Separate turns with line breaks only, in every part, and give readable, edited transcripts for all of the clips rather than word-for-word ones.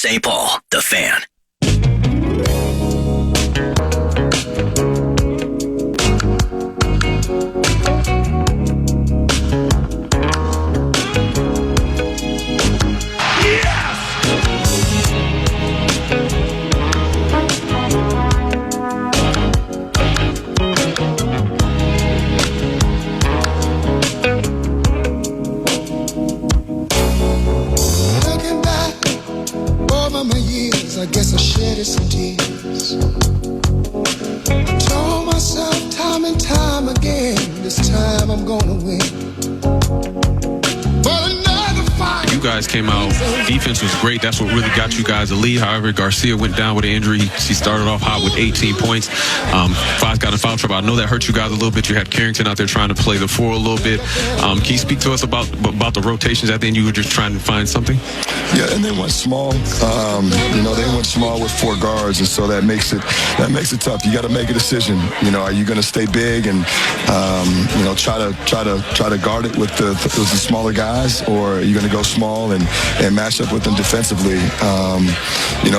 St. Paul, The Fan.
I guess I shedded some tears. I told myself time and time again, this time I'm gonna win. But another fight.
You guys came out, defense was great. That's what really got you guys the lead. However, Garcia went down with an injury. She started off hot with 18 points. Fox got in foul trouble. I know that hurt you guys a little bit. You had Carrington out there trying to play the four a little bit. Can you speak to us about the rotations at the end? You were just trying to find something?
Yeah, and they went small. They went small with four guards, and so that makes it tough. You got to make a decision. Are you going to stay big and try to guard it with the smaller guys, or are you going to go small and match up with them defensively?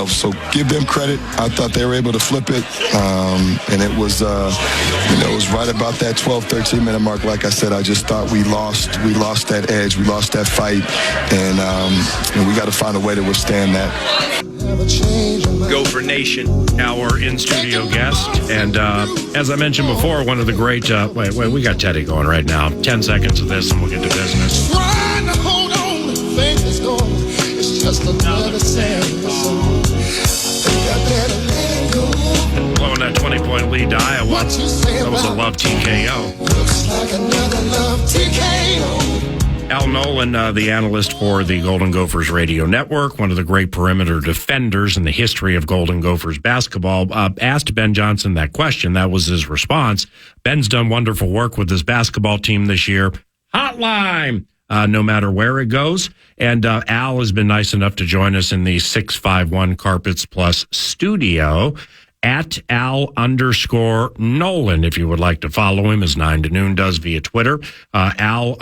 So give them credit. I thought they were able to flip it, and it was right about that 12-13 minute mark. Like I said, I just thought we lost that edge, we lost that fight, and we got to find a way to withstand that.
Gopher Nation, our in-studio guest. And as I mentioned before, one of the great... wait, we got Teddy going right now. 10 seconds of this and we'll get to business.
Trying to hold on, things is going. It's just another sad song.
Blowing that 20-point lead to Iowa. That was a love TKO.
Looks like another love TKO.
Al Nolen, the analyst for the Golden Gophers Radio Network, one of the great perimeter defenders in the history of Golden Gophers basketball, asked Ben Johnson that question. That was his response. Ben's done wonderful work with his basketball team this year. Hotline, no matter where it goes. And Al has been nice enough to join us in the 651 Carpets Plus studio. At Al_Nolen, if you would like to follow him, as 9 to Noon does via Twitter. Al_Nolen.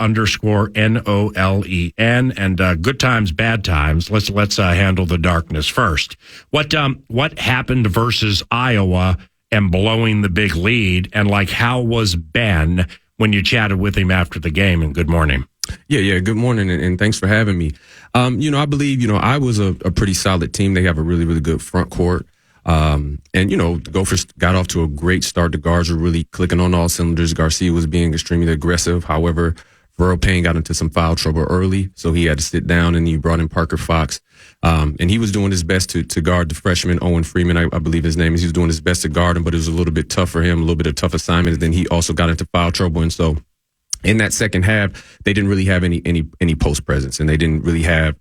And good times, bad times. Let's handle the darkness first. What happened versus Iowa and blowing the big lead? And how was Ben when you chatted with him after the game? And good morning.
Yeah. Good morning, and thanks for having me. I believe, I was a pretty solid team. They have a really, really good front court. The Gophers got off to a great start. The guards were really clicking on all cylinders. Garcia was being extremely aggressive. However, Verl Payne got into some foul trouble early, so he had to sit down, and he brought in Parker Fox. And he was doing his best to guard the freshman, Owen Freeman, I believe his name is. He was doing his best to guard him, but it was a little bit tough for him, a little bit of tough assignment. And then he also got into foul trouble, and so in that second half, they didn't really have any post presence, and they didn't really have,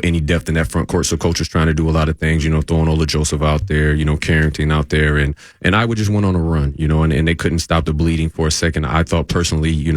any depth in that front court. So coach was trying to do a lot of things, throwing Ola Joseph out there, Carrington out there, and I would just went on a run, and they couldn't stop the bleeding for a second. I thought personally,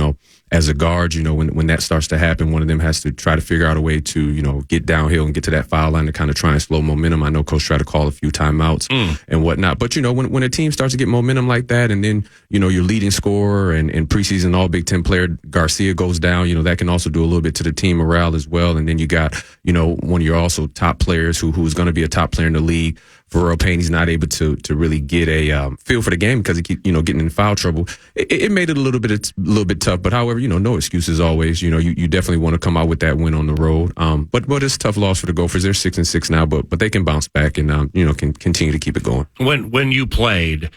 as a guard, when that starts to happen, one of them has to try to figure out a way to, get downhill and get to that foul line to kind of try and slow momentum. I know coach tried to call a few timeouts and whatnot, but when a team starts to get momentum like that, and then, your leading scorer and preseason all Big Ten player Garcia goes down, that can also do a little bit to the team morale as well. And then you got, one of your also top players who's going to be a top player in the league. Verl Payne, he's not able to really get a feel for the game because he keep, getting in foul trouble. It made it a little bit tough. But however, no excuses always. You definitely want to come out with that win on the road. But it's a tough loss for the Gophers. They're 6-6 now, but they can bounce back and can continue to keep it going.
When you played,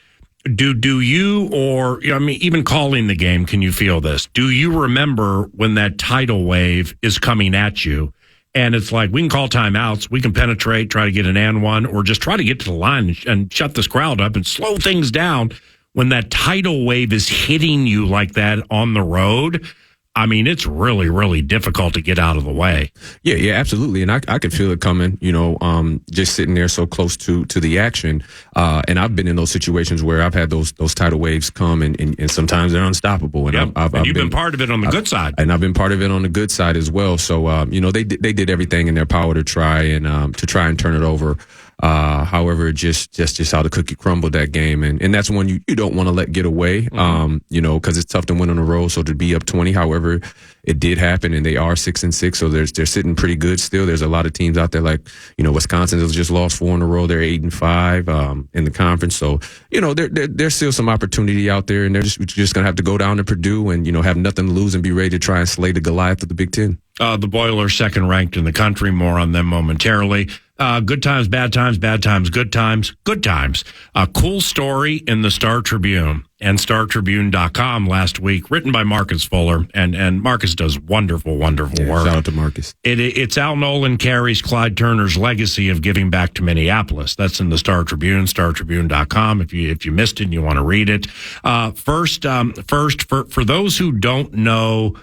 do you, or even calling the game, can you feel this? Do you remember when that tidal wave is coming at you? And it's like, we can call timeouts, we can penetrate, try to get an and one, or just try to get to the line and shut this crowd up and slow things down. When that tidal wave is hitting you like that on the road, it's really, really difficult to get out of the way.
Yeah, absolutely. And I could feel it coming, just sitting there so close to the action. And I've been in those situations where I've had those tidal waves come and sometimes they're unstoppable. And,
I've you've been part of it on the good side.
And I've been part of it on the good side as well. So, they did everything in their power to try and turn it over. However, just how the cookie crumbled that game. And that's one you don't want to let get away, because it's tough to win on the road. So to be up 20, however, it did happen, and they are 6-6. So they're sitting pretty good still. There's a lot of teams out there like, Wisconsin has just lost 4 in a row. They're 8-5 in the conference. So, there's still some opportunity out there, and they're just going to have to go down to Purdue and, have nothing to lose and be ready to try and slay the Goliath of the Big Ten.
The Boilers, second ranked in the country. More on them momentarily. Good times, bad times, bad times, good times, good times. A cool story in the Star Tribune and StarTribune.com last week, written by Marcus Fuller, and Marcus does wonderful work.
Shout out to Marcus.
It's Al Nolen carries Clyde Turner's legacy of giving back to Minneapolis. That's in the Star Tribune, StarTribune.com. If you missed it and you want to read it. First, for those who don't know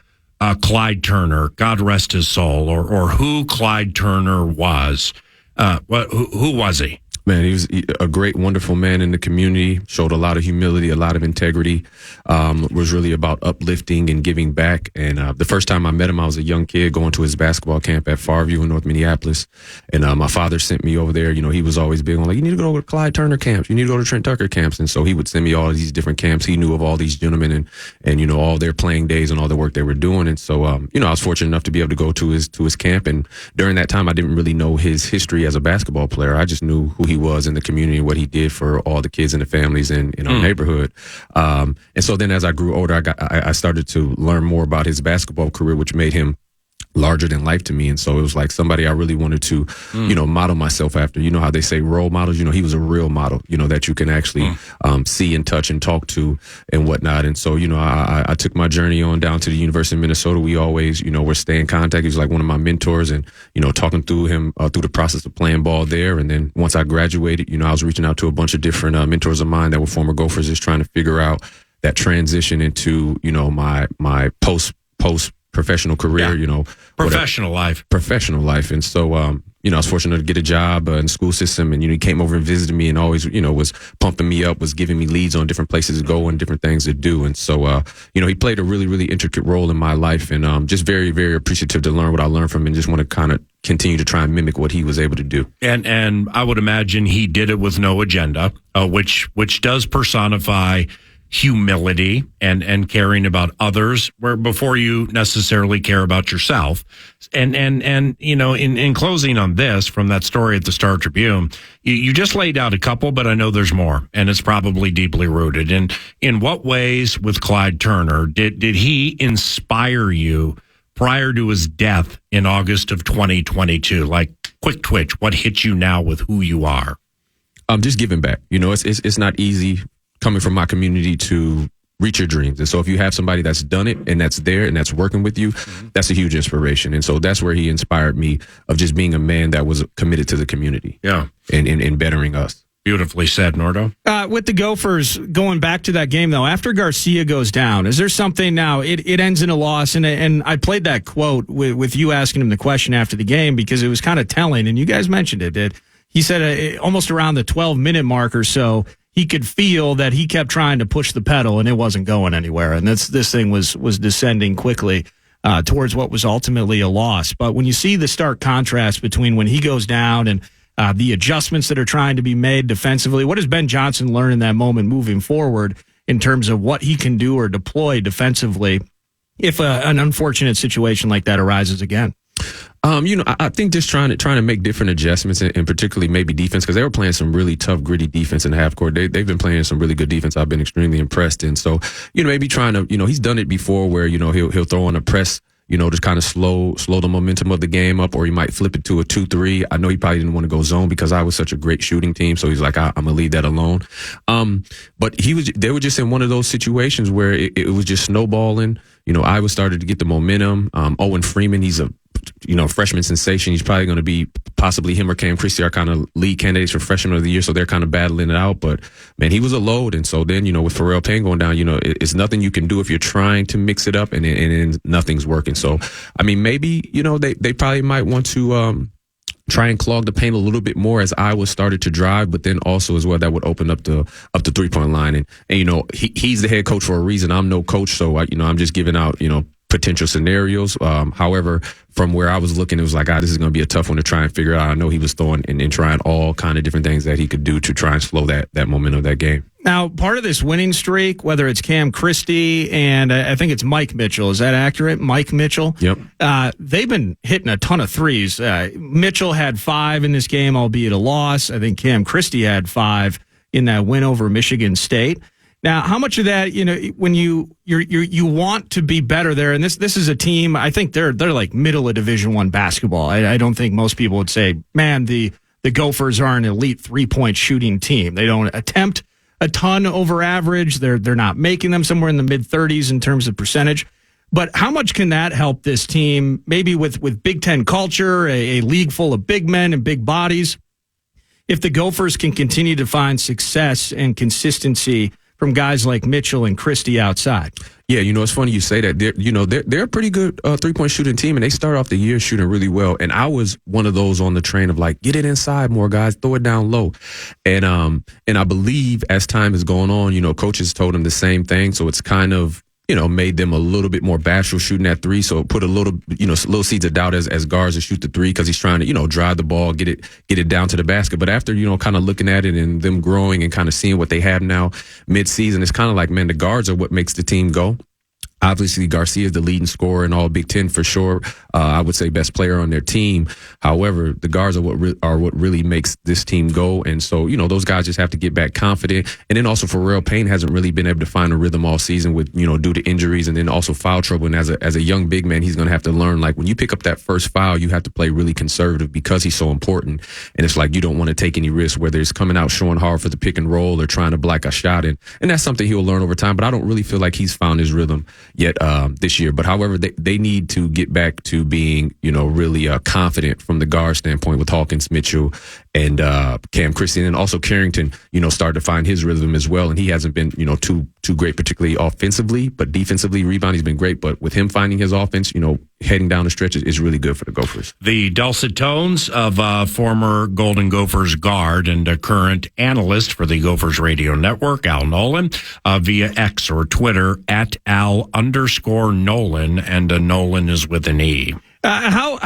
Clyde Turner, God rest his soul, or who Clyde Turner was. Who was he?
Man, he was a great, wonderful man in the community, showed a lot of humility, a lot of integrity, was really about uplifting and giving back. And the first time I met him, I was a young kid going to his basketball camp at Farview in North Minneapolis. And my father sent me over there. He was always big on, like, you need to go to Clyde Turner camps. You need to go to Trent Tucker camps. And so he would send me all of these different camps. He knew of all these gentlemen and all their playing days and all the work they were doing. And so, I was fortunate enough to be able to go to his camp. And during that time, I didn't really know his history as a basketball player. I just knew who he was in the community and what he did for all the kids and the families in our neighborhood. And so then as I grew older, I started to learn more about his basketball career, which made him larger than life to me. And so it was like somebody I really wanted to, model myself after. You know how they say role models? He was a real model, that you can actually see and touch and talk to and whatnot. And so, I took my journey on down to the University of Minnesota. We always, were staying in contact. He was like one of my mentors and, talking through him through the process of playing ball there. And then once I graduated, I was reaching out to a bunch of different mentors of mine that were former Gophers, just trying to figure out that transition into, my post professional career,
professional life.
And so, I was fortunate to get a job in the school system, and, he came over and visited me and always, was pumping me up, was giving me leads on different places to go and different things to do. And so, he played a really, really intricate role in my life, and just very, very appreciative to learn what I learned from him, and just want to kind of continue to try and mimic what he was able to do.
And I would imagine he did it with no agenda, which does personify humility and caring about others where before you necessarily care about yourself. And in closing on this from that story at the Star Tribune, you just laid out a couple, but I know there's more, and it's probably deeply rooted. And in what ways with Clyde Turner did he inspire you prior to his death in August of 2022? Like, quick twitch, what hit you now with who you are?
Just giving back. It's not easy coming from my community to reach your dreams. And so if you have somebody that's done it and that's there and that's working with you, that's a huge inspiration. And so that's where he inspired me of just being a man that was committed to the community.
Yeah.
And bettering us.
Beautifully said, Nordo.
With the Gophers, going back to that game, though, after Garcia goes down, is there something now, it ends in a loss, and I played that quote with you asking him the question after the game because it was kind of telling, and you guys mentioned it. He said almost around the 12-minute mark or so, he could feel that he kept trying to push the pedal and it wasn't going anywhere. And this thing was descending quickly towards what was ultimately a loss. But when you see the stark contrast between when he goes down and the adjustments that are trying to be made defensively, what does Ben Johnson learn in that moment moving forward in terms of what he can do or deploy defensively if an unfortunate situation like that arises again?
I think just trying to make different adjustments and particularly maybe defense, because they were playing some really tough, gritty defense in the half court. They've been playing some really good defense. I've been extremely impressed. And so, maybe trying to, he's done it before where, he'll throw on a press, just kind of slow the momentum of the game up, or he might flip it to a 2-3. I know he probably didn't want to go zone because I was such a great shooting team. So he's like, I'm going to leave that alone. But they were just in one of those situations where it was just snowballing. Iowa started to get the momentum. Owen Freeman, he's a freshman sensation. He's probably going to be possibly him or Cam Christie are kind of lead candidates for freshman of the year. So they're kind of battling it out. But man, he was a load. And so then, with Pharrell Payne going down, it's nothing you can do if you're trying to mix it up and then nothing's working. So, I mean, maybe, they probably might want to, try and clog the paint a little bit more as Iowa started to drive, but then also as well that would open up the 3-point line. And he's the head coach for a reason. I'm no coach, so I'm just giving out, potential scenarios. However, from where I was looking, it was like, this is going to be a tough one to try and figure out. I know he was throwing and trying all kind of different things that he could do to try and slow that momentum of that game.
Now, part of this winning streak, whether it's Cam Christie and I think it's Mike Mitchell, is that accurate? Mike Mitchell?
Yep.
They've been hitting a ton of threes. Mitchell had 5 in this game, albeit a loss. I think Cam Christie had 5 in that win over Michigan State. Now, how much of that, when you want to be better there, and this is a team, I think they're like middle of Division I basketball. I don't think most people would say, man, the Gophers are an elite 3-point shooting team. They don't attempt a ton over average. They're not making them, somewhere in the mid-30s in terms of percentage. But how much can that help this team, maybe with Big Ten culture, a league full of big men and big bodies, if the Gophers can continue to find success and consistency from guys like Mitchell and Christie outside?
Yeah, it's funny you say that. They're a pretty good 3-point shooting team, and they start off the year shooting really well. And I was one of those on the train of like, get it inside more, guys, throw it down low. And I believe as time has gone on, coaches told them the same thing. So it's kind of, made them a little bit more bashful shooting that 3. So it put a little seeds of doubt as guards to shoot the 3 because he's trying to, drive the ball, get it down to the basket. But after, kind of looking at it and them growing and kind of seeing what they have now mid-season, it's kind of like, man, the guards are what makes the team go. Obviously, Garcia is the leading scorer in all Big Ten for sure. I would say best player on their team. However, the guards are what really makes this team go. And so, those guys just have to get back confident. And then also, Pharrell Payne hasn't really been able to find a rhythm all season with, due to injuries and then also foul trouble. And as a young big man, he's going to have to learn, like, when you pick up that first foul, you have to play really conservative because he's so important. And it's like you don't want to take any risks, whether it's coming out showing hard for the pick and roll or trying to block a shot. And that's something he'll learn over time. But I don't really feel like he's found his rhythm yet this year. But however, they need to get back to being, really confident from the guard standpoint with Hawkins, Mitchell, and Cam Christie. And also Carrington, started to find his rhythm as well. And he hasn't been, too great, particularly offensively, but defensively, rebound, he's been great. But with him finding his offense, heading down the stretch is really good for the Gophers.
The dulcet tones of former Golden Gophers guard and a current analyst for the Gophers Radio Network, Al Nolen, via X or Twitter at Al_Nolen, and Nolen is with an E.
How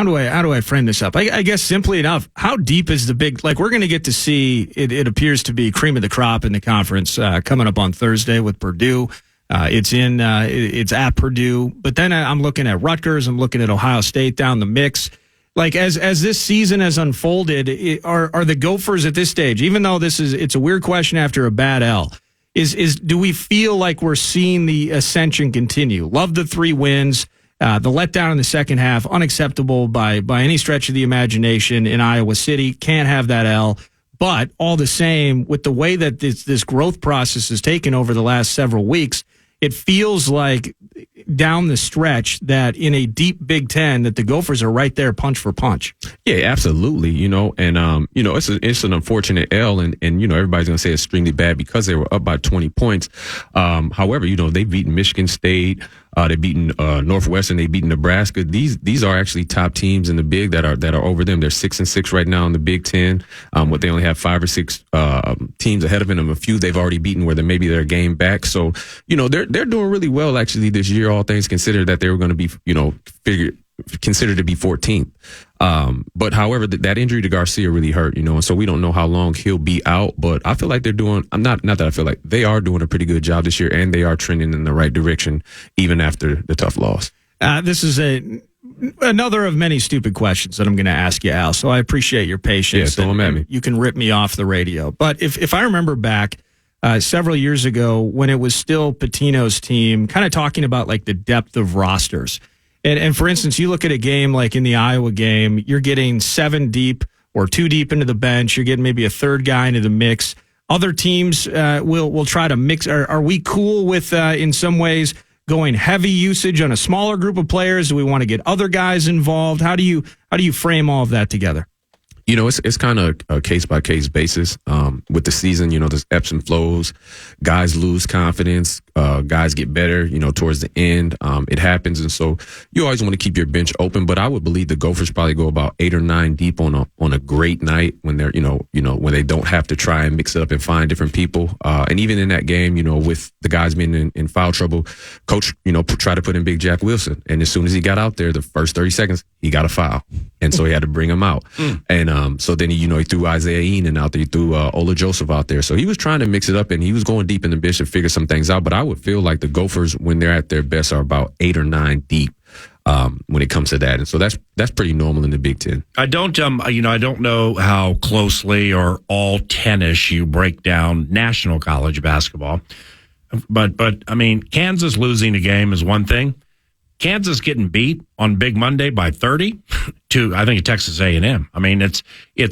do I frame this up? I guess simply enough, how deep is the big, like, we're going to get to see, it appears to be cream of the crop in the conference coming up on Thursday with Purdue. It's at Purdue, but then I'm looking at Rutgers, I'm looking at Ohio State down the mix. Like, as this season has unfolded, are the Gophers at this stage, even though it's a weird question after a bad L, do we feel like we're seeing the ascension continue? Love the 3 wins. The letdown in the second half, unacceptable by any stretch of the imagination in Iowa City. Can't have that L. But all the same, with the way that this growth process has taken over the last several weeks, it feels like down the stretch that in a deep Big Ten that the Gophers are right there punch for punch.
Yeah, absolutely. It's an unfortunate L, and everybody's going to say it's extremely bad because they were up by 20 points. However, they've beaten Michigan State. They've beaten Northwestern. They've beaten Nebraska. These are actually top teams in the Big that are over them. They're 6-6 right now in the Big Ten. What they only have 5 or 6 teams ahead of them. A few they've already beaten where they're a game back. So they're doing really well actually this year. All things considered, that they were going to be considered to be 14th. But however, that injury to Garcia really hurt, and so we don't know how long he'll be out, but I feel like they're doing, not that I feel like they are doing a pretty good job this year, and they are trending in the right direction, even after the tough loss.
This is another of many stupid questions that I'm going to ask you, Al, so I appreciate your patience.
Yeah, throw them at me.
You can rip me off the radio. But if I remember back several years ago when it was still Pitino's team, kind of talking about like the depth of rosters, And for instance, you look at a game like in the Iowa game, you're getting 7 deep or 2 deep into the bench. You're getting maybe a third guy into the mix. Other teams will try to mix. Are we cool with, in some ways, going heavy usage on a smaller group of players? Do we want to get other guys involved? How do you frame all of that together?
It's kind of a case-by-case basis. With the season, there's ebbs and flows. Guys lose confidence. Guys get better, towards the end. It happens. And so you always want to keep your bench open. But I would believe the Gophers probably go about 8 or 9 deep on a great night when they're, when they don't have to try and mix it up and find different people. And even in that game, with the guys being in foul trouble, coach, tried to put in Big Jack Wilson. And as soon as he got out there, the first 30 seconds, he got a foul. And so he had to bring him out. And so then he threw Isaiah Enan out there, he threw Ola Joseph out there. So he was trying to mix it up, and he was going deep in the bench to figure some things out. But I would feel like the Gophers, when they're at their best, are about 8 or 9 deep when it comes to that. And so that's pretty normal in the Big Ten.
I don't know how closely or all 10-ish you break down national college basketball, but I mean, Kansas losing a game is one thing. Kansas getting beat on Big Monday by 30 to, I think, Texas A&M. I mean, it's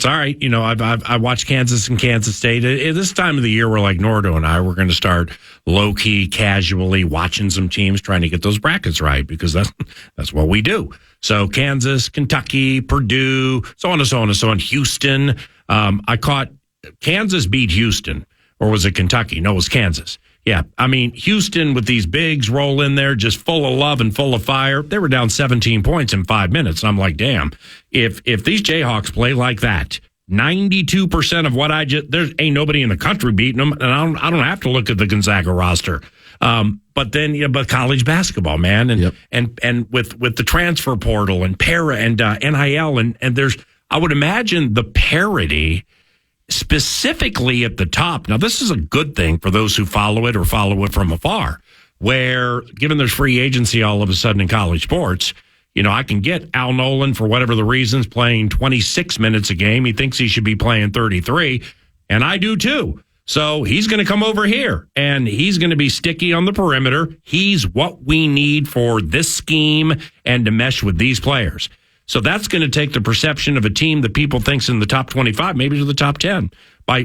all right. I watched Kansas and Kansas State. At this time of the year, we're like Nordo and I, we're going to start low-key, casually watching some teams, trying to get those brackets right, because that's what we do. So Kansas, Kentucky, Purdue, so on and so on and so on. Houston. I caught Kansas beat Houston, or was it Kentucky? No, it was Kansas. Yeah, I mean, Houston with these bigs roll in there just full of love and full of fire. They were down 17 points in 5 minutes. And I'm like, damn, if these Jayhawks play like that, 92% of what there ain't nobody in the country beating them. And I don't have to look at the Gonzaga roster. But then, but college basketball, man. And with the transfer portal and para and NIL and there's, I would imagine the parity specifically at the top. Now, this is a good thing for those who follow it or follow it from afar, where given there's free agency all of a sudden in college sports, I can get Al Nolen for whatever the reasons playing 26 minutes a game. He thinks he should be playing 33, and I do too. So he's going to come over here, and he's going to be sticky on the perimeter. He's what we need for this scheme and to mesh with these players. So that's going to take the perception of a team that people think's in the top 25, maybe to the top 10, by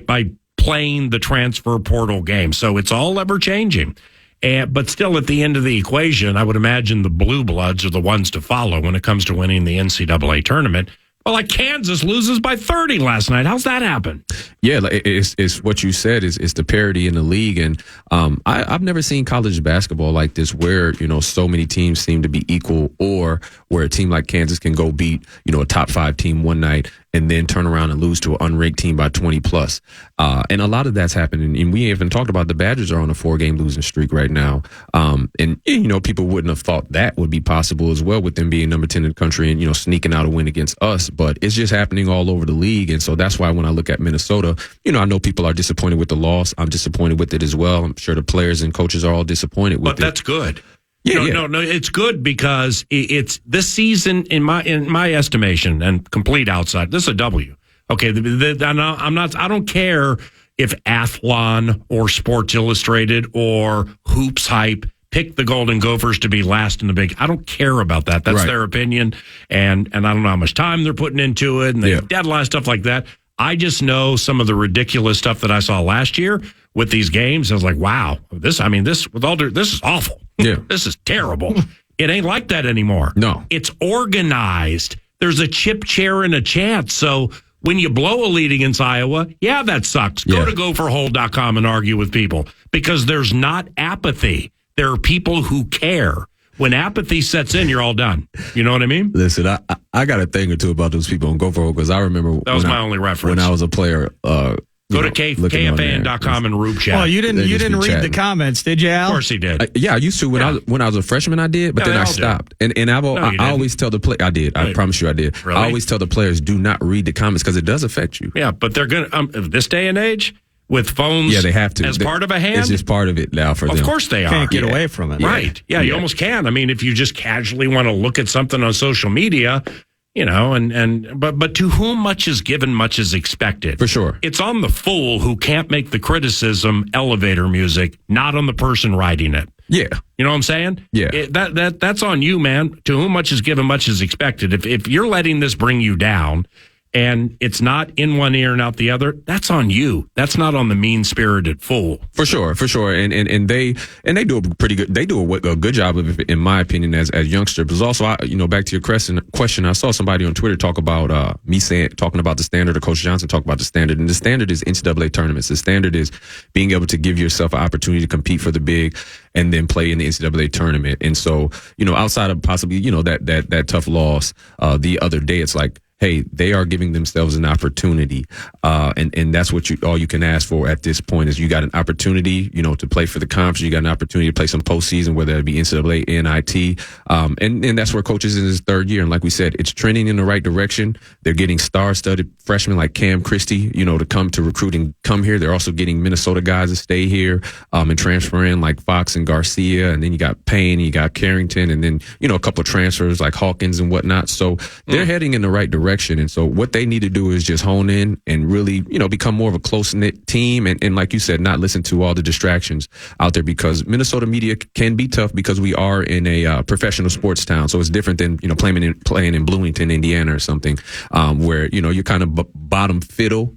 playing the transfer portal game. So it's all ever changing. But still, at the end of the equation, I would imagine the Blue Bloods are the ones to follow when it comes to winning the NCAA tournament. Well, like Kansas loses by 30 last night. How's that happen?
Yeah, it's what you said is the parity in the league. And I've never seen college basketball like this where, so many teams seem to be equal, or where a team like Kansas can go beat, a top 5 team one night and then turn around and lose to an unranked team by 20 plus. And a lot of that's happening. And we even talked about the Badgers are on a 4-game losing streak right now. And people wouldn't have thought that would be possible as well with them being number 10 in the country and, sneaking out a win against us. But it's just happening all over the league. And so that's why when I look at Minnesota, I know people are disappointed with the loss. I'm disappointed with it as well. I'm sure the players and coaches are all disappointed with it.
But that's good.
Yeah,
No, it's good because it's this season, in my estimation, and complete outside. This is a W. Okay, I don't care if Athlon or Sports Illustrated or Hoops Hype pick the Golden Gophers to be last in the Big. I don't care about that. That's their opinion, and I don't know how much time they're putting into it, and they have deadline stuff like that. I just know some of the ridiculous stuff that I saw last year with these games. I was like, wow, this is awful.
Yeah.
This is terrible. It ain't like that anymore.
No.
It's organized. There's a chip, chair, and a chance. So when you blow a lead against Iowa, that sucks. Go to gopherhole.com and argue with people, because there's not apathy. There are people who care. When apathy sets in, you're all done. You know what I mean?
Listen, I got a thing or two about those people on Gopher, because I remember
that was my only reference
when I was a player.
Go to KFAN.com and Rube chat.
Well, you didn't read the comments, did you, Al?
Of course he did.
I used to when I was a freshman. I did, but then I stopped. And I always tell the play. I did. I promise you, I did.
Really?
I always tell the players, do not read the comments, because it does affect you.
Yeah, but they're gonna this day and age with phones.
Yeah, they have to
as part of a hand.
It's just part of it now for them.
Of course they are.
Can't get away from it,
right? Yeah, you almost can. I mean, if you just casually want to look at something on social media. But to whom much is given, much is expected.
For sure.
It's on the fool who can't make the criticism elevator music, not on the person writing it.
Yeah.
You know what I'm saying?
Yeah.
That's on you, man. To whom much is given, much is expected. If you're letting this bring you down, and it's not in one ear and out the other, that's on you. That's not on the mean-spirited fool.
For sure. And they do a pretty good, they do a good job of it, in my opinion, as youngsters. But also, back to your question, I saw somebody on Twitter talk about talking about the standard, or Coach Johnson talk about the standard. And the standard is NCAA tournaments. The standard is being able to give yourself an opportunity to compete for the big and then play in the NCAA tournament. And so, outside of possibly, that tough loss the other day, it's like, hey, they are giving themselves an opportunity, and that's what all you can ask for at this point is you got an opportunity, to play for the conference. You got an opportunity to play some postseason, whether it be NCAA, NIT, and that's where Coach is in his third year. And like we said, it's trending in the right direction. They're getting star-studded freshmen like Cam Christie, to come to recruit and come here. They're also getting Minnesota guys to stay here and transfer in like Fox and Garcia, and then you got Payne, you got Carrington, and then a couple of transfers like Hawkins and whatnot. So they're heading in the right direction. And so what they need to do is just hone in and really, become more of a close-knit team. And like you said, not listen to all the distractions out there, because Minnesota media can be tough because we are in a professional sports town. So it's different than, playing in Bloomington, Indiana or something, where, you're kind of bottom fiddle,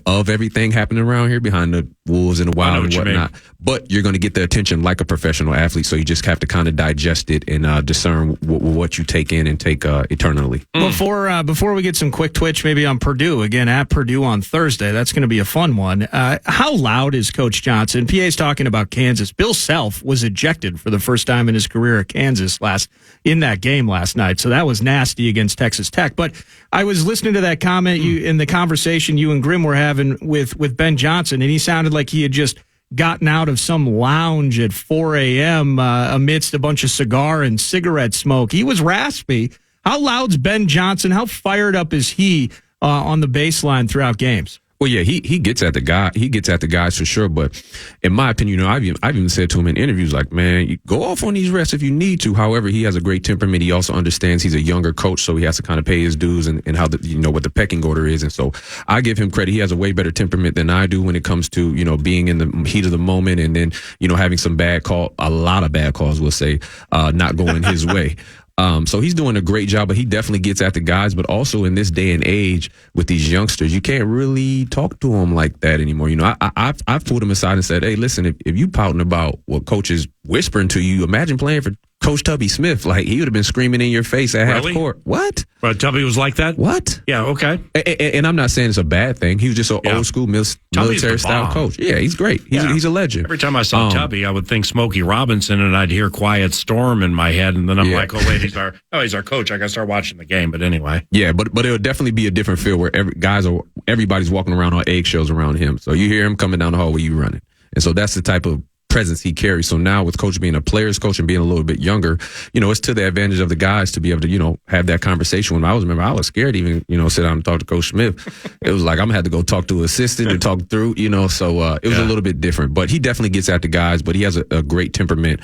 of everything happening around here behind the wolves and the wild and whatnot. But you're going to get the attention like a professional athlete. So you just have to kind of digest it and discern what you take in and take eternally.
Before we get some quick twitch, maybe on Purdue, again, at Purdue on Thursday, that's going to be a fun one. How loud is Coach Johnson? PA's talking about Kansas. Bill Self was ejected for the first time in his career at Kansas in that game last night. So that was nasty against Texas Tech. But I was listening to that comment in the conversation you and Grim were having with Ben Johnson, and he sounded like he had just gotten out of some lounge at 4 a.m. Amidst a bunch of cigar and cigarette smoke. He was raspy. How loud's Ben Johnson? How fired up is he on the baseline throughout games?
Well, yeah, he gets at the guy. He gets at the guys for sure. But in my opinion, I've even said to him in interviews, like, man, you go off on these rests if you need to. However, he has a great temperament. He also understands he's a younger coach, so he has to kind of pay his dues and how what the pecking order is. And so I give him credit. He has a way better temperament than I do when it comes to being in the heat of the moment, and then having a lot of bad calls, we'll say, not going his way. So he's doing a great job, but he definitely gets at the guys. But also in this day and age with these youngsters, you can't really talk to them like that anymore. I've pulled him aside and said, hey, listen, if you pouting about what coach is whispering to you, imagine playing for Coach Tubby Smith. Like, he would have been screaming in your face at half court. What?
But Tubby was like that?
What?
Yeah, okay.
And I'm not saying it's a bad thing. He was just an old school military style coach. Yeah, he's great. He's a legend.
Every time I saw Tubby, I would think Smokey Robinson, and I'd hear Quiet Storm in my head, and then I'm like, oh wait, he's our coach. I got to start watching the game. But anyway,
yeah, but it would definitely be a different feel where everybody's walking around on eggshells around him. So you hear him coming down the hallway, you running, and so that's the type of presence he carries. So now with Coach being a player's coach and being a little bit younger, it's to the advantage of the guys to be able to, have that conversation. When I was scared to even, sit down and talk to Coach Smith. It was like, I'm going to have to go talk to an assistant and talk through, so it was a little bit different. But he definitely gets at the guys, but he has a great temperament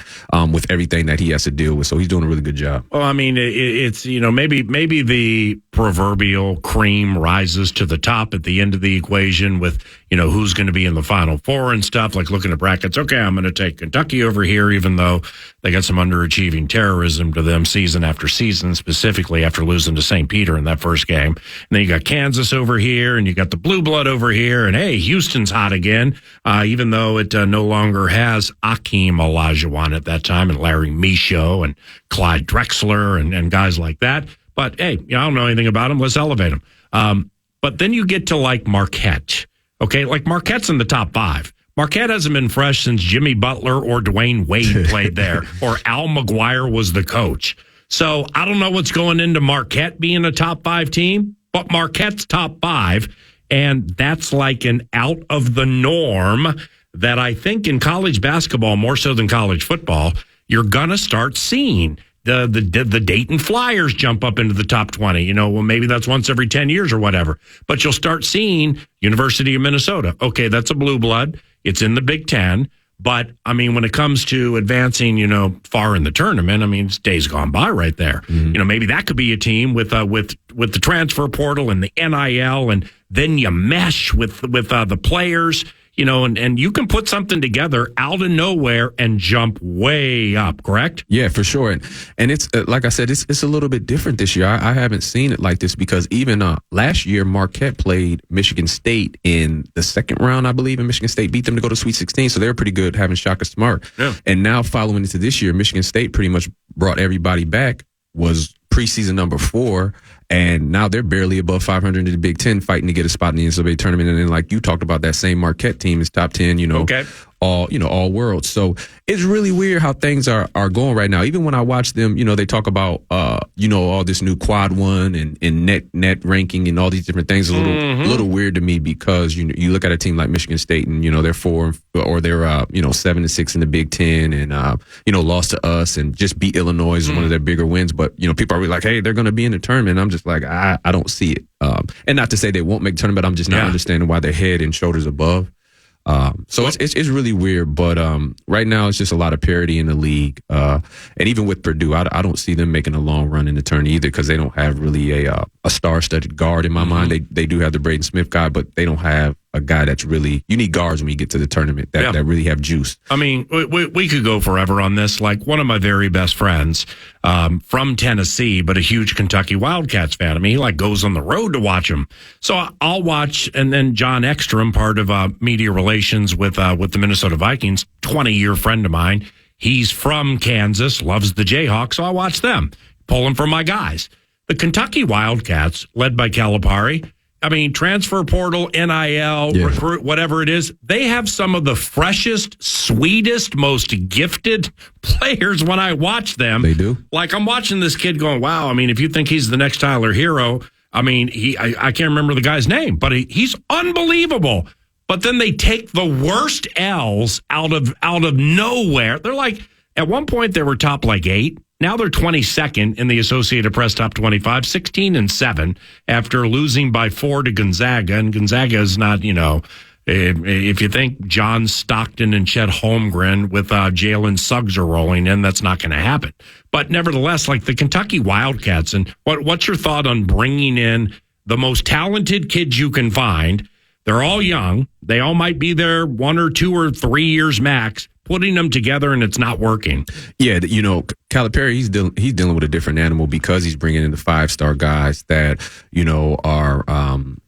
with everything that he has to deal with. So he's doing a really good job.
Well, I mean, it's, maybe the proverbial cream rises to the top at the end of the equation with, who's going to be in the Final Four and stuff, like looking at brackets. Okay, I'm going to take Kentucky over here, even though they got some underachieving terrorism to them season after season, specifically after losing to St. Peter in that first game. And then you got Kansas over here, and you got the Blue Blood over here, and hey, Houston's hot again, even though it no longer has Akeem Olajuwon at that time, and Larry Michaud and Clyde Drexler and guys like that. But hey, I don't know anything about them. Let's elevate them. But then you get to like Marquette. Okay, like Marquette's in the top 5. Marquette hasn't been fresh since Jimmy Butler or Dwayne Wade played there, or Al McGuire was the coach. So I don't know what's going into Marquette being a top 5 team, but Marquette's top 5, and that's like an out of the norm that I think in college basketball, more so than college football, you're going to start seeing. The Dayton Flyers jump up into the top 20. Well, maybe that's once every 10 years or whatever. But you'll start seeing University of Minnesota. Okay, that's a blue blood. It's in the Big Ten. But, I mean, when it comes to advancing, far in the tournament, I mean, it's days gone by right there. Mm-hmm. Maybe that could be a team with the transfer portal and the NIL, and then you mesh with the players. and you can put something together out of nowhere and jump way up, correct?
Yeah, for sure. And it's like I said, it's a little bit different this year. I haven't seen it like this because even last year, Marquette played Michigan State in the second round, I believe, and Michigan State beat them to go to Sweet 16. So they were pretty good having Shaka Smart.
Yeah.
And now following into this year, Michigan State pretty much brought everybody back, was preseason number 4, and now they're barely above 500 in the Big Ten, fighting to get a spot in the NCAA tournament. And then, like you talked about, that same Marquette team is top 10,
Okay.
all world. So it's really weird how things are going right now. Even when I watch them, they talk about, all this new quad one and net ranking and all these different things. A little weird to me because, you look at a team like Michigan State and, they're 4 or they're, 7-6 in the Big Ten and, lost to us and just beat Illinois is one of their bigger wins. But, people are really like, hey, they're going to be in the tournament. I'm just like, I don't see it. And not to say they won't make the tournament. I'm just not understanding why they're head and shoulders above. So it's really weird, but right now it's just a lot of parity in the league, and even with Purdue, I don't see them making a long run in the tournament either because they don't have really a star-studded guard in my mind. They do have the Braden Smith guy, but they don't have a guy that's really, you need guards when you get to the tournament that really have juice.
I mean, we could go forever on this. Like one of my very best friends from Tennessee, but a huge Kentucky Wildcats fan. I mean, he goes on the road to watch them. So I'll watch, and then John Ekstrom, part of media relations with the Minnesota Vikings, 20-year friend of mine. He's from Kansas, loves the Jayhawks, so I watch them, pulling for my guys. The Kentucky Wildcats, led by Calipari, I mean, transfer portal, NIL, recruit, whatever it is, they have some of the freshest, sweetest, most gifted players when I watch them.
They do.
Like, I'm watching this kid going, wow, I mean, if you think he's the next Tyler Hero, I mean, I can't remember the guy's name, but he's unbelievable. But then they take the worst L's out of nowhere. They're like, at one point, they were top 8. Now they're 22nd in the Associated Press top 25, 16-7 after losing by 4 to Gonzaga. And Gonzaga is not, if you think John Stockton and Chet Holmgren with Jalen Suggs are rolling in, that's not going to happen. But nevertheless, like the Kentucky Wildcats, and what's your thought on bringing in the most talented kids you can find? They're all young. They all might be there 1 or 2 or 3 years max. Putting them together and it's not working.
Yeah, Calipari, he's dealing with a different animal because he's bringing in the 5-star guys that are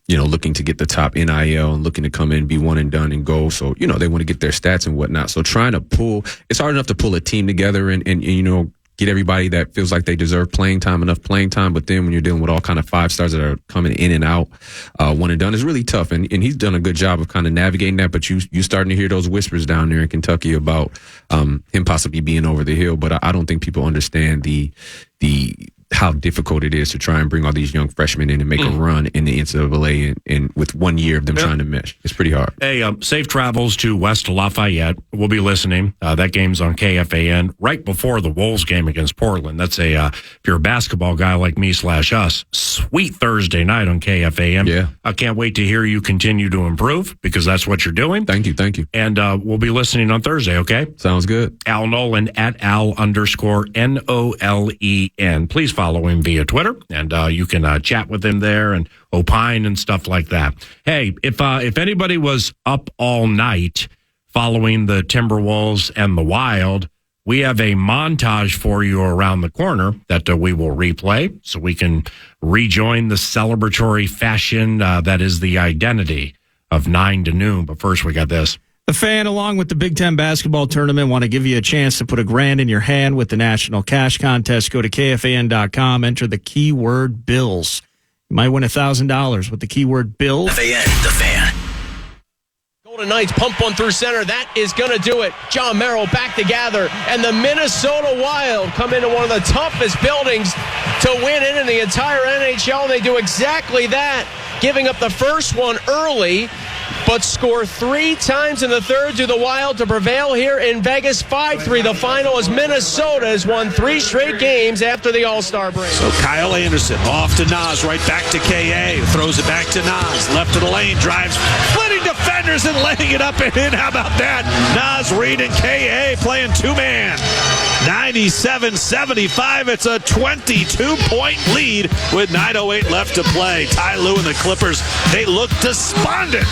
looking to get the top NIL and looking to come in, be one and done and go. So they want to get their stats and whatnot. So trying to it's hard enough to pull a team together and get everybody that feels like they deserve enough playing time. But then when you're dealing with all kind of 5-stars that are coming in and out, one and done is really tough. And he's done a good job of kind of navigating that. But you starting to hear those whispers down there in Kentucky about him possibly being over the hill. But I don't think people understand the how difficult it is to try and bring all these young freshmen in and make a run in the NCAA and with 1 year of them trying to mesh. It's pretty hard.
Hey, safe travels to West Lafayette. We'll be listening. That game's on KFAN right before the Wolves game against Portland. That's if you're a basketball guy like me /us, sweet Thursday night on KFAN.
Yeah.
I can't wait to hear you continue to improve because that's what you're doing.
Thank you.
And we'll be listening on Thursday, okay?
Sounds good.
Al Nolen at Al_NOLEN. Please follow him via Twitter, and you can chat with him there and opine and stuff like that. Hey, if anybody was up all night following the Timberwolves and the Wild, we have a montage for you around the corner that we will replay so we can rejoin the celebratory fashion that is the identity of 9 to noon. But first, we got this.
The Fan, along with the Big Ten basketball tournament, want to give you a chance to put $1,000 in your hand with the National Cash Contest. Go to KFAN.com, enter the keyword Bills. You might win $1,000 with the keyword Bills.
The Fan.
Golden Knights pump one through center. That is going to do it. John Merrill back to gather. And the Minnesota Wild come into one of the toughest buildings to win in the entire NHL. And they do exactly that, giving up the first one early, but score 3 times in the third to the Wild to prevail here in Vegas 5-3. The final is Minnesota has won 3 straight games after the All-Star break.
So Kyle Anderson off to Nas, right back to KA, throws it back to Nas, left to the lane, drives, splitting defenders and laying it up and in. How about that? Nas, Reed, and KA playing 2-man. 97-75. It's a 22-point lead with 9:08 left to play. Ty Lue and the Clippers, they look despondent.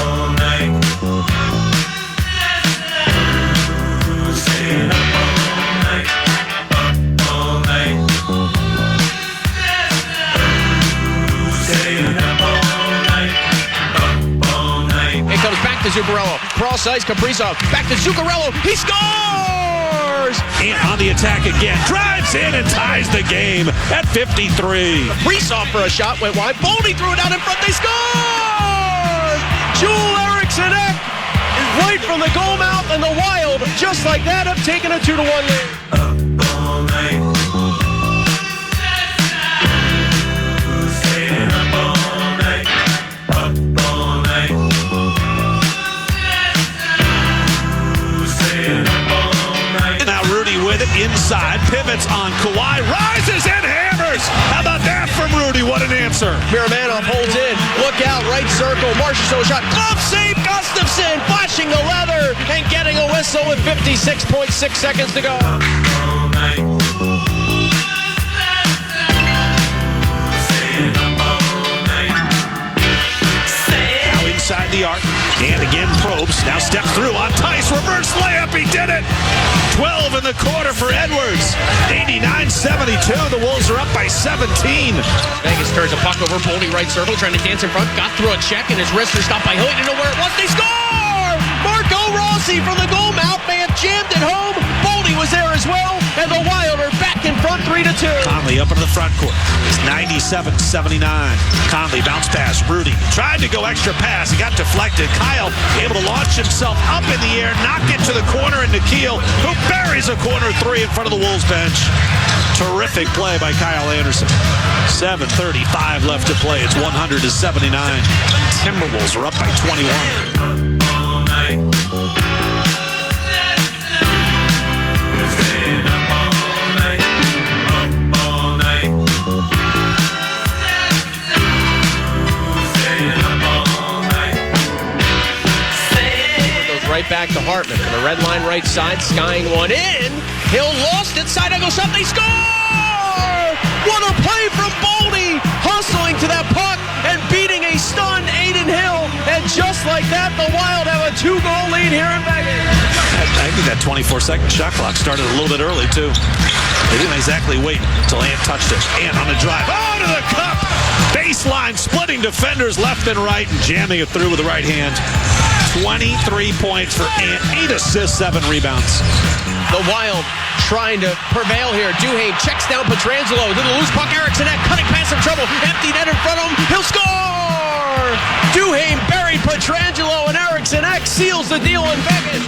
All night.
Zuccarello. Cross ice, Kaprizov. Back to Zuccarello. He scores!
And on the attack again. Drives in and ties the game at 53.
Kaprizov for a shot went wide. Boldy threw it out in front. They scored! Joel Eriksson Ek is right from the goal mouth, and the Wild, just like that, have taken a 2-1 lead.
Inside, pivots on Kawhi, rises and hammers. How about that from Rudy? What an answer.
Miromanov holds in. Look out, right circle. Marchessault shot. Glove save. Gustafsson flashing the leather and getting a whistle with 56.6 seconds to go.
Now inside the arc. And again, Probst now steps through on Tice. Reverse layup. He did it. 12 in the quarter for Edwards. 89-72. The Wolves are up by 17.
Vegas turns a puck over. Boldy right circle, trying to dance in front. Got through a check, and his wrists are stopped by Hill. He didn't know where it was. They score! Marco Rossi from the goal mouth. Man jammed it home. Boldy was there as well, and the Wild are back in front 3-2.
Conley up into the front court. It's 97-79. Conley bounce pass. Rudy tried to go extra pass. He got deflected. Kyle able to launch himself up in the air, knock it to the corner, and Nikhil, who buries a corner three in front of the Wolves bench. Terrific play by Kyle Anderson. 7:35 left to play. It's 100-79. Timberwolves are up by 21.
Right back to Hartman from the red line right side, skying one in. Hill lost it, side angle shot, they score! What a play from Boldy, hustling to that puck and beating a stunned Aiden Hill. And just like that, the Wild have a 2-goal lead here in Vegas.
I think that 24-second shot clock started a little bit early, too. They didn't exactly wait until Ant touched it. Ant on the drive. Oh, to the cup! Baseline, splitting defenders left and right and jamming it through with the right hand. 23 points for Ant, 8 assists, 7 rebounds.
The Wild trying to prevail here. Duhaime checks down Pietrangelo to the loose puck. Eriksson Ek cutting past some trouble. Empty net in front of him. He'll score! Duhaime buried Pietrangelo, and Eriksson Ek seals the deal in Vegas.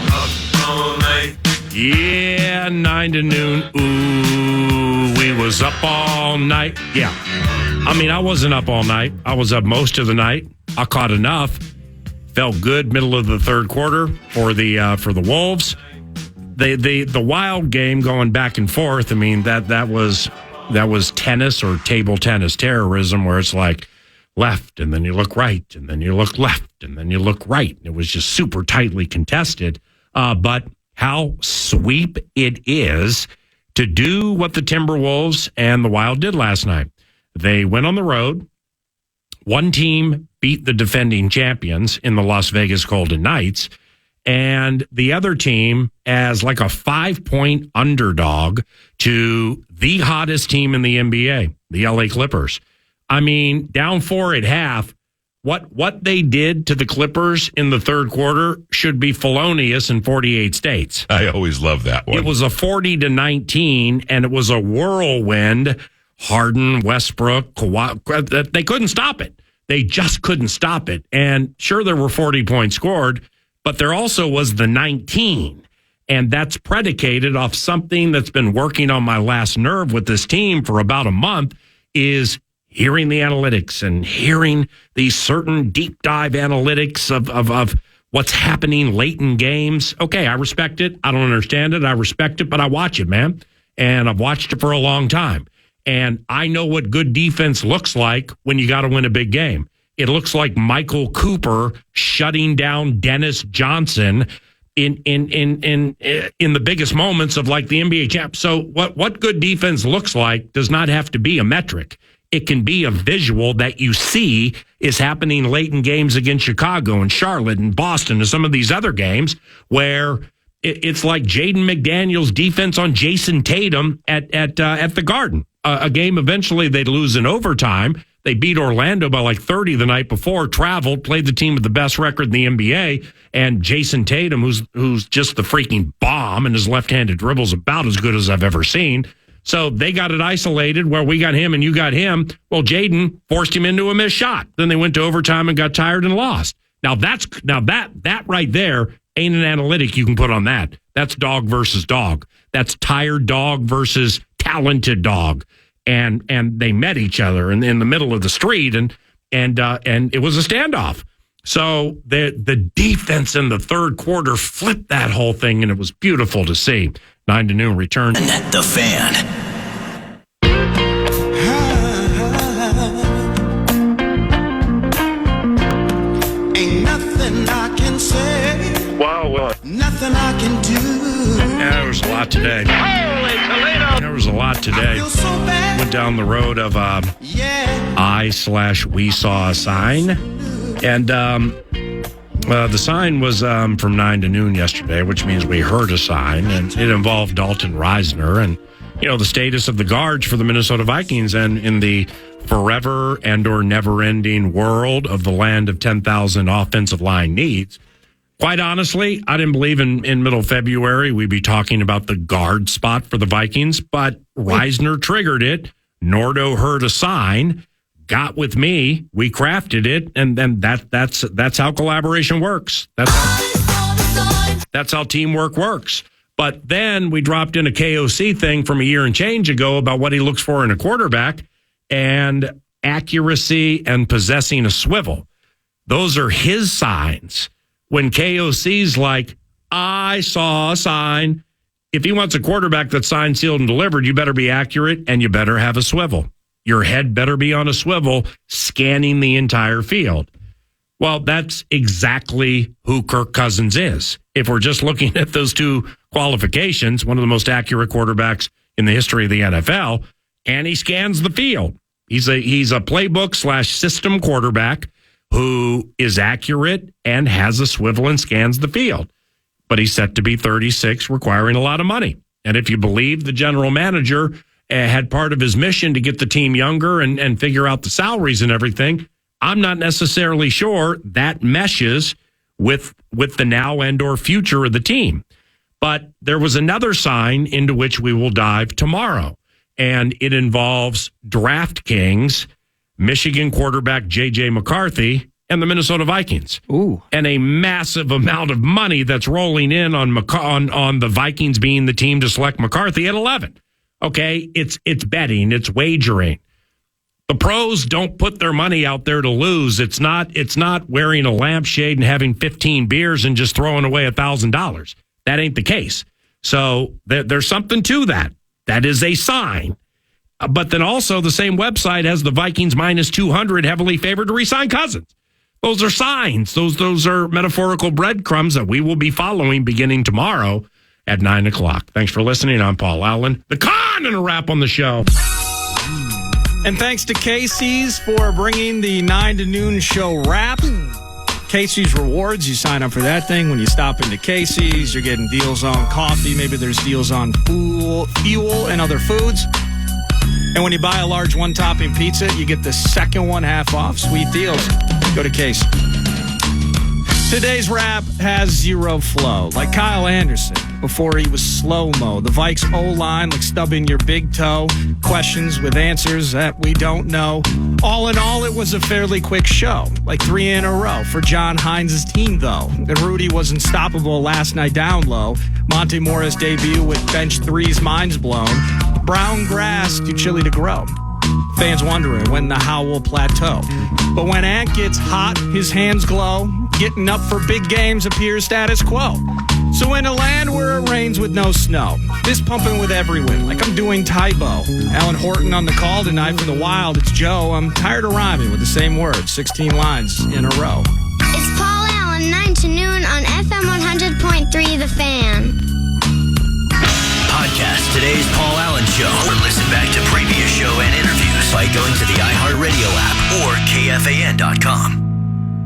Yeah, 9 to noon. Ooh, we was up all night. Yeah. I mean, I wasn't up all night. I was up most of the night. I caught enough. Felt good middle of the third quarter for the Wolves. The Wild game going back and forth. I mean that was tennis or table tennis terrorism, where it's like left and then you look right and then you look left and then you look right. It was just super tightly contested. But how sweep it is to do what the Timberwolves and the Wild did last night. They went on the road. One team beat the defending champions in the Las Vegas Golden Knights, and the other team as like a 5-point underdog to the hottest team in the NBA, the LA Clippers. I mean, down 4 at half. What they did to the Clippers in the third quarter should be felonious in 48 states.
I always love that one.
It was a 40-19, and it was a whirlwind. Harden, Westbrook, Kawhi, they couldn't stop it. They just couldn't stop it. And sure, there were 40 points scored, but there also was the 19. And that's predicated off something that's been working on my last nerve with this team for about a month, is hearing the analytics and hearing these certain deep dive analytics of what's happening late in games. Okay, I respect it. I don't understand it. I respect it, but I watch it, man. And I've watched it for a long time. And I know what good defense looks like when you got to win a big game. It looks like Michael Cooper shutting down Dennis Johnson in the biggest moments of like the NBA champ. So what good defense looks like does not have to be a metric. It can be a visual that you see is happening late in games against Chicago and Charlotte and Boston and some of these other games where it's like Jaden McDaniels' defense on Jason Tatum at the Garden. A game eventually they'd lose in overtime, They beat Orlando by like 30 the night before, traveled, played the team with the best record in the NBA, and Jason Tatum, who's just the freaking bomb, and his left-handed dribble's about as good as I've ever seen. So they got it isolated where we got him and you got him. Well, Jaden forced him into a missed shot. Then they went to overtime and got tired and lost. Now that right there ain't an analytic you can put on that. That's dog versus dog. That's tired dog versus talented dog. And they met each other in the middle of the street, and it was a standoff. So the defense in the third quarter flipped that whole thing, and it was beautiful to see. 9 to noon return.
The Fan.
Ain't nothing I can say.
Wow.
Nothing I can do.
Yeah, there was a lot today.
Holy Toledo!
There was a lot today.
Feel so bad.
Went down the road of we saw a sign. And the sign was from 9 to noon yesterday, which means we heard a sign, and it involved Dalton Reisner and, the status of the guards for the Minnesota Vikings. And in the forever and or never-ending world of the land of 10,000 offensive line needs, quite honestly, I didn't believe in middle February we'd be talking about the guard spot for the Vikings, but Reisner triggered it. Nordo heard a sign, got with me, we crafted it, and then that's how collaboration works. That's how teamwork works. But then we dropped in a KOC thing from a year and change ago about what he looks for in a quarterback, and accuracy and possessing a swivel. Those are his signs. When KOC's like, I saw a sign, if he wants a quarterback that's signed, sealed, and delivered, you better be accurate and you better have a swivel. Your head better be on a swivel, scanning the entire field. Well, that's exactly who Kirk Cousins is. If we're just looking at those two qualifications, one of the most accurate quarterbacks in the history of the NFL, and he scans the field. He's a playbook / system quarterback who is accurate and has a swivel and scans the field. But he's set to be 36, requiring a lot of money. And if you believe the general manager had part of his mission to get the team younger and figure out the salaries and everything, I'm not necessarily sure that meshes with the now and or future of the team. But there was another sign into which we will dive tomorrow, and it involves DraftKings, Michigan quarterback J.J. McCarthy, and the Minnesota Vikings.
Ooh.
And a massive amount of money that's rolling in on the Vikings being the team to select McCarthy at 11. Okay, it's betting, it's wagering. The pros don't put their money out there to lose. It's not wearing a lampshade and having 15 beers and just throwing away $1,000. That ain't the case. So there's something to that. That is a sign. But then also the same website has the Vikings minus 200 heavily favored to re-sign Cousins. Those are signs. Those are metaphorical breadcrumbs that we will be following beginning tomorrow at 9 o'clock. Thanks for listening. I'm Paul Allen. The Con and a wrap on the show.
And thanks to Casey's for bringing the 9 to noon show wrap. Casey's Rewards, you sign up for that thing. When you stop into Casey's, you're getting deals on coffee. Maybe there's deals on fuel and other foods. And when you buy a large one-topping pizza, you get the second one half off. Sweet deals. Go to Casey. Today's rap has zero flow. Like Kyle Anderson before he was slow-mo. The Vikes O-line like stubbing your big toe. Questions with answers that we don't know. All in all, it was a fairly quick show. Like 3 in a row for John Hines' team, though. And Rudy was unstoppable last night down low. Monte Morris' debut with bench threes, minds blown. Brown grass too chilly to grow. Fans wondering when the howl will plateau. But when Ant gets hot, his hands glow. Getting up for big games appears status quo. So in a land where it rains with no snow, fist pumping with every win, like I'm doing Tybo. Alan Horton on the call tonight for the Wild. It's Joe. I'm tired of rhyming with the same words, 16 lines in a row.
It's Paul Allen, 9 to noon on FM 100.3 The Fan.
Podcast today's Paul Allen Show, or listen back to previous show and interviews by going to the iHeartRadio app or KFAN.com.